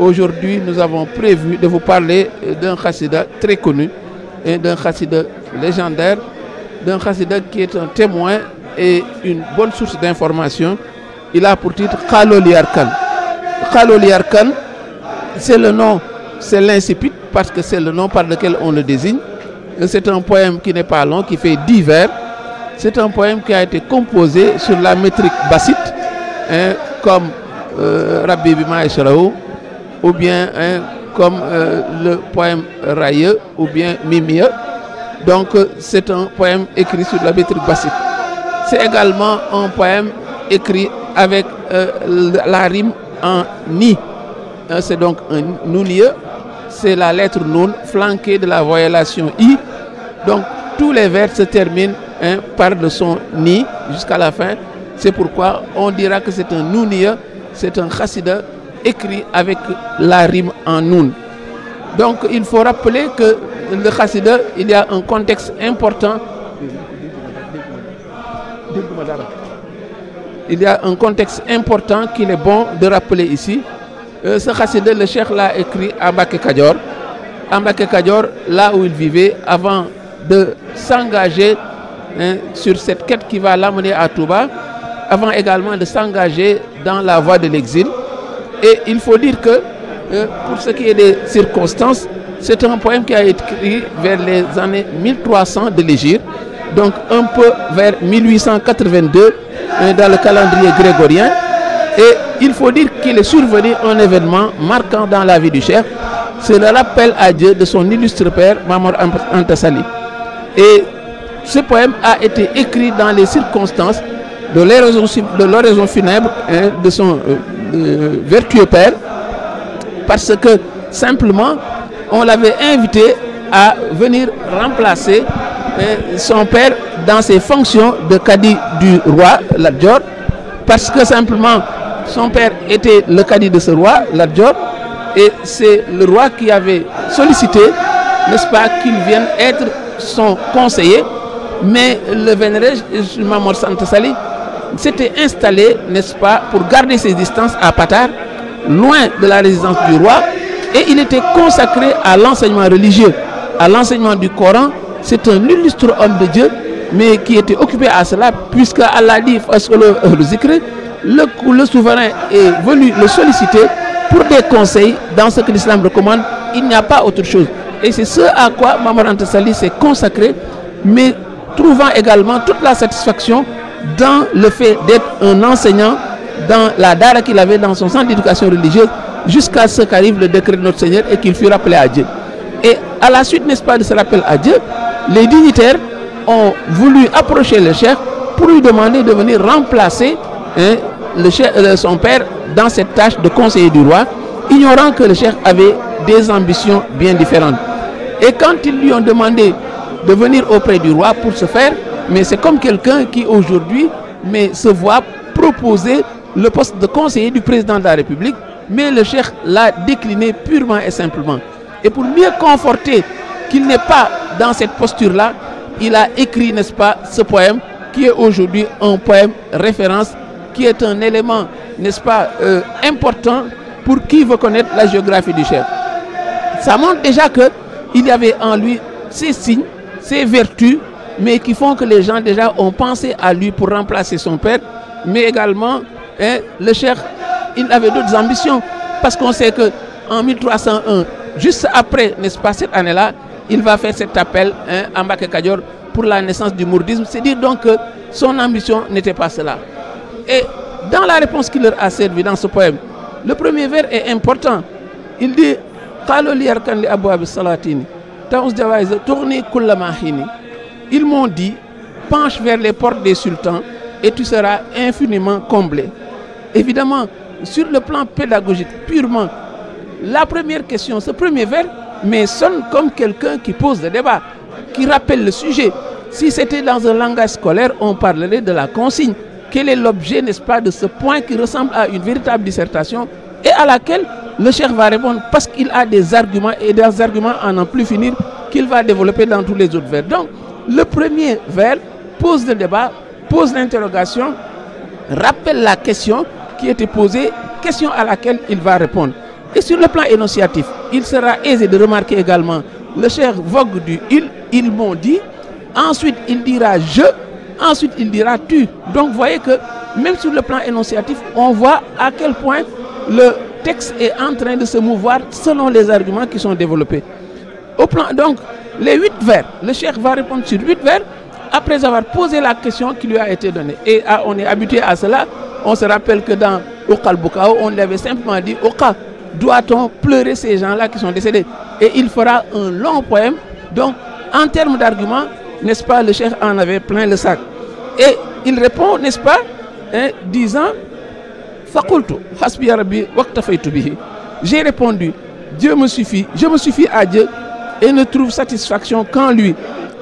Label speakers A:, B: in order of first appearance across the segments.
A: aujourd'hui nous avons prévu de vous parler d'un khassida très connu, et d'un khassida légendaire, d'un khassida qui est un témoin et une bonne source d'information. Il a pour titre Khalol Yarkan. Khalol Yarkan, c'est le nom, c'est l'incipit parce que c'est le nom par lequel on le désigne. C'est un poème qui n'est pas long, qui fait 10 vers. C'est un poème qui a été composé sur la métrique bassite, comme Rabbi Bima Eshraou, ou bien comme le poème Raye, ou bien Mimie. Donc c'est un poème écrit sur la métrique bassite. C'est également un poème écrit avec la rime en ni. C'est donc un nounieux, c'est la lettre noun flanquée de la voyellation i. Donc tous les vers se terminent par le son ni jusqu'à la fin. C'est pourquoi on dira que c'est un nounieux, c'est un khassida écrit avec la rime en noun. Donc il faut rappeler que le khassida, il y a un contexte important. Il y a un contexte important qu'il est bon de rappeler ici. Ce khassida, le cheikh l'a écrit à Mbacké Kadior. À Mbacké Kadior, là où il vivait, avant de s'engager sur cette quête qui va l'amener à Touba, avant également de s'engager dans la voie de l'exil. Et il faut dire que, pour ce qui est des circonstances, c'est un poème qui a été écrit vers les années 1300 de l'Hégire, donc un peu vers 1882 dans le calendrier grégorien. Et il faut dire qu'il est survenu un événement marquant dans la vie du cheikh. C'est le rappel à Dieu de son illustre père, Mame Mor Anta Sali. Et ce poème a été écrit dans les circonstances de l'oraison funèbre de son vertueux père, parce que simplement on l'avait invité à venir remplacer son père dans ses fonctions de cadi du roi Lat Dior, parce que simplement son père était le cadi de ce roi Lat Dior, et c'est le roi qui avait sollicité, n'est-ce pas, qu'il vienne être son conseiller. Mais le vénéré Mame Mor Anta Sali s'était installé, n'est-ce pas, pour garder ses distances à Patar, loin de la résidence du roi, et il était consacré à l'enseignement religieux, à l'enseignement du Coran. C'est un illustre homme de Dieu, mais qui était occupé à cela, puisque Allah dit le souverain est venu le solliciter pour des conseils dans ce que l'islam recommande. Il n'y a pas autre chose. Et c'est ce à quoi Mame Mor Anta Sali s'est consacré, mais trouvant également toute la satisfaction dans le fait d'être un enseignant dans la dara qu'il avait dans son centre d'éducation religieuse, jusqu'à ce qu'arrive le décret de notre Seigneur et qu'il fut rappelé à Dieu. Et à la suite, n'est-ce pas, de ce rappel à Dieu, les dignitaires ont voulu approcher le cheikh pour lui demander de venir remplacer son père dans cette tâche de conseiller du roi, ignorant que le cheikh avait des ambitions bien différentes. Et quand ils lui ont demandé de venir auprès du roi pour ce faire, mais c'est comme quelqu'un qui aujourd'hui se voit proposer le poste de conseiller du président de la République, mais le cheikh l'a décliné purement et simplement. Et pour mieux conforter qu'il n'est pas dans cette posture-là, il a écrit, n'est-ce pas, ce poème qui est aujourd'hui un poème référence, qui est un élément, n'est-ce pas, important pour qui veut connaître la géographie du cheikh. Ça montre déjà qu'il y avait en lui ces signes, ces vertus, mais qui font que les gens déjà ont pensé à lui pour remplacer son père. Mais également, le cheikh, il avait d'autres ambitions, parce qu'on sait qu'en 1301, juste après, n'est-ce pas, cette année-là, il va faire cet appel à Mbacké Kadior pour la naissance du mouridisme. C'est dire donc que son ambition n'était pas cela. Et dans la réponse qu'il leur a servi dans ce poème, le premier vers est important. Il dit ils m'ont dit, penche vers les portes des sultans et tu seras infiniment comblé. Évidemment, sur le plan pédagogique purement, la première question, ce premier vers, mais sonne comme quelqu'un qui pose le débat, qui rappelle le sujet. Si c'était dans un langage scolaire, on parlerait de la consigne. Quel est l'objet, n'est-ce pas, de ce point qui ressemble à une véritable dissertation et à laquelle le cheikh va répondre parce qu'il a des arguments et des arguments à n'en plus finir qu'il va développer dans tous les autres vers. Donc, le premier vers pose le débat, pose l'interrogation, rappelle la question qui était posée, question à laquelle il va répondre. Et sur le plan énonciatif, il sera aisé de remarquer également le cher vogue du ils m'ont dit, ensuite il dira je, ensuite il dira tu. Donc vous voyez que même sur le plan énonciatif, on voit à quel point le texte est en train de se mouvoir selon les arguments qui sont développés. Au plan, donc, les 8 vers, le cheikh va répondre sur 8 vers après avoir posé la question qui lui a été donnée. Et on est habitué à cela. On se rappelle que dans Oka al-Bukao, on lui avait simplement dit Oka, doit-on pleurer ces gens-là qui sont décédés? Et il fera un long poème. Donc, en termes d'arguments, n'est-ce pas, le cheikh en avait plein le sac. Et il répond, n'est-ce pas, disant Fakultu, hasbi rabbi waqtafaytu bihi. J'ai répondu, Dieu me suffit, je me suffis à Dieu et ne trouve satisfaction qu'en lui.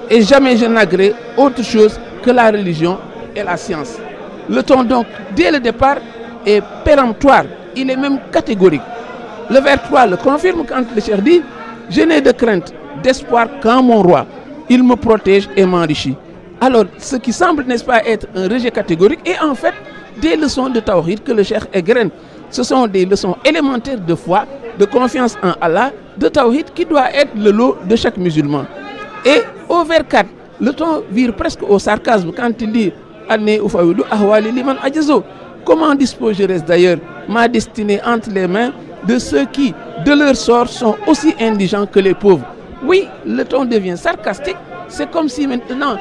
A: Et jamais je n'agrée autre chose que la religion et la science. Le ton donc, dès le départ, est péremptoire, il est même catégorique. Le vers 3 le confirme quand le cheikh dit « Je n'ai de crainte, d'espoir qu'en mon roi, il me protège et m'enrichit ». Alors, ce qui semble, n'est-ce pas, être un rejet catégorique est en fait des leçons de tawhid que le cheikh égrène. Ce sont des leçons élémentaires de foi, de confiance en Allah, de tawhid qui doit être le lot de chaque musulman. Et au vers 4, le ton vire presque au sarcasme quand il dit comment disposerait d'ailleurs ma destinée entre les mains de ceux qui, de leur sort, sont aussi indigents que les pauvres. Oui, le ton devient sarcastique. C'est comme si maintenant,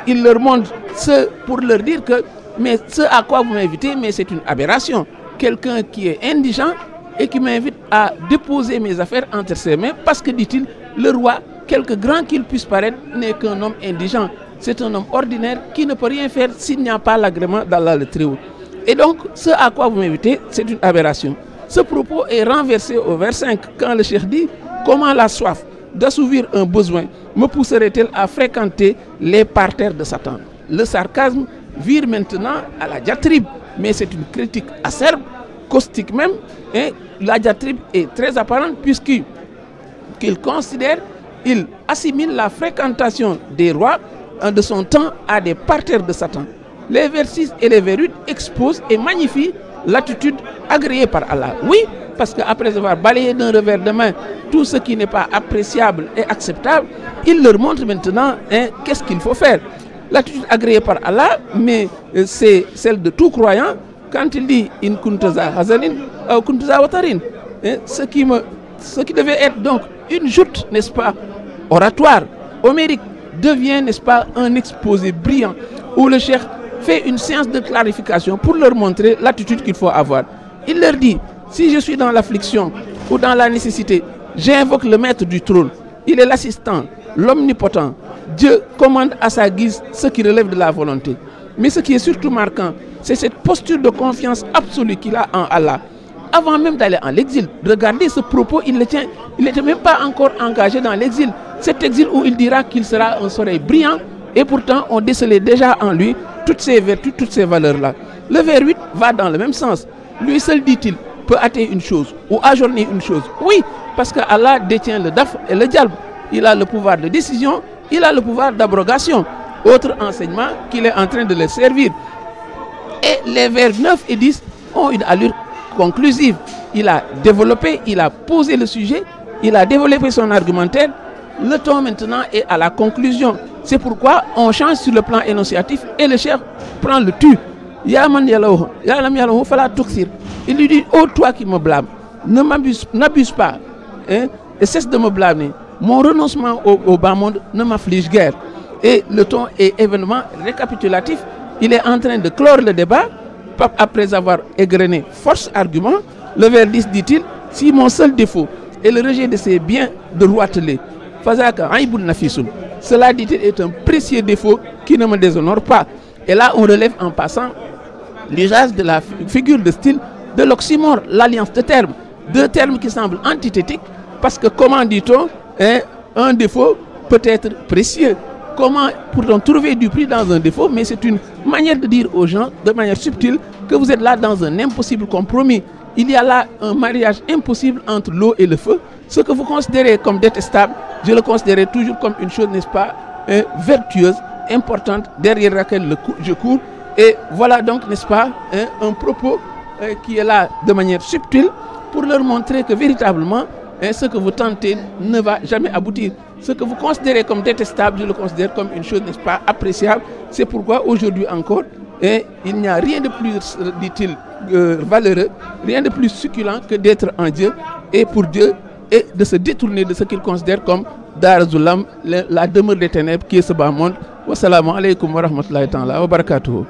A: il leur montre ce pour leur dire que mais ce à quoi vous m'invitez, mais c'est une aberration. Quelqu'un qui est indigent et qui m'invite à déposer mes affaires entre ses mains parce que, dit-il, le roi, quelque grand qu'il puisse paraître, n'est qu'un homme indigent. C'est un homme ordinaire qui ne peut rien faire s'il n'y a pas l'agrément d'Allah le Très-Haut. Et donc, ce à quoi vous m'invitez, c'est une aberration. Ce propos est renversé au vers 5 quand le cheikh dit « Comment la soif d'assouvir un besoin me pousserait-elle à fréquenter les parterres de Satan ?» Le sarcasme vire maintenant à la diatribe, mais c'est une critique acerbe, caustique même, et la diatribe est très apparente puisqu'il considère, il assimile la fréquentation des rois de son temps à des parterres de Satan. Les vers 6 et les vers 8 exposent et magnifient l'attitude agréée par Allah. Oui, parce qu'après avoir balayé d'un revers de main tout ce qui n'est pas appréciable et acceptable, il leur montre maintenant qu'est-ce qu'il faut faire. L'attitude agréée par Allah, mais c'est celle de tout croyant quand il dit in kuntaza hazanin ou kuntaza watarin. Ce qui devait être donc une joute, n'est-ce pas, oratoire, homérique, devient, n'est-ce pas, un exposé brillant où le cheikh fait une séance de clarification pour leur montrer l'attitude qu'il faut avoir. Il leur dit, si je suis dans l'affliction ou dans la nécessité, j'invoque le maître du trône. Il est l'assistant, l'omnipotent. Dieu commande à sa guise ce qui relève de la volonté. Mais ce qui est surtout marquant, c'est cette posture de confiance absolue qu'il a en Allah. Avant même d'aller en exil, regardez ce propos, il n'était même pas encore engagé dans l'exil. Cet exil où il dira qu'il sera un soleil brillant, et pourtant on décelait déjà en lui toutes ces vertus, toutes ces valeurs-là. Le vers 8 va dans le même sens. Lui seul, dit-il, peut hâter une chose ou ajourner une chose. Oui, parce que Allah détient le daf et le djalb. Il a le pouvoir de décision, il a le pouvoir d'abrogation. Autre enseignement qu'il est en train de leur servir. Et les vers 9 et 10 ont une allure conclusive. Il a développé, il a posé le sujet, il a développé son argumentaire. Le ton maintenant est à la conclusion. C'est pourquoi on change sur le plan énonciatif et le cheikh prend le tu. Il lui dit, oh toi qui me blâmes, n'abuse pas, et cesse de me blâmer. Mon renoncement au bas monde ne m'afflige guère. Et le ton est événement récapitulatif. Il est en train de clore le débat. Après avoir égrené force argument, le vers 10 dit-il, si mon seul défaut est le rejet de ses biens de roitelets, cela dit-il est un précieux défaut qui ne me déshonore pas. Et là on relève en passant l'usage de la figure de style de l'oxymore, l'alliance de termes. Deux termes qui semblent antithétiques parce que comment dit-on un défaut peut être précieux. Comment peut-on trouver du prix dans un défaut? Mais c'est une manière de dire aux gens, de manière subtile, que vous êtes là dans un impossible compromis. Il y a là un mariage impossible entre l'eau et le feu. Ce que vous considérez comme détestable, je le considérais toujours comme une chose, n'est-ce pas, vertueuse, importante, derrière laquelle je cours. Et voilà donc, n'est-ce pas, un propos qui est là de manière subtile pour leur montrer que véritablement, ce que vous tentez ne va jamais aboutir. Ce que vous considérez comme détestable, je le considère comme une chose, n'est-ce pas, appréciable. C'est pourquoi aujourd'hui encore, il n'y a rien de plus, dit-il, valeureux, rien de plus succulent que d'être en Dieu et pour Dieu et de se détourner de ce qu'il considère comme Dar Zulam, la demeure des ténèbres qui est ce bas monde. Wassalamu alaikum wa rahmatullahi wa barakatuhu.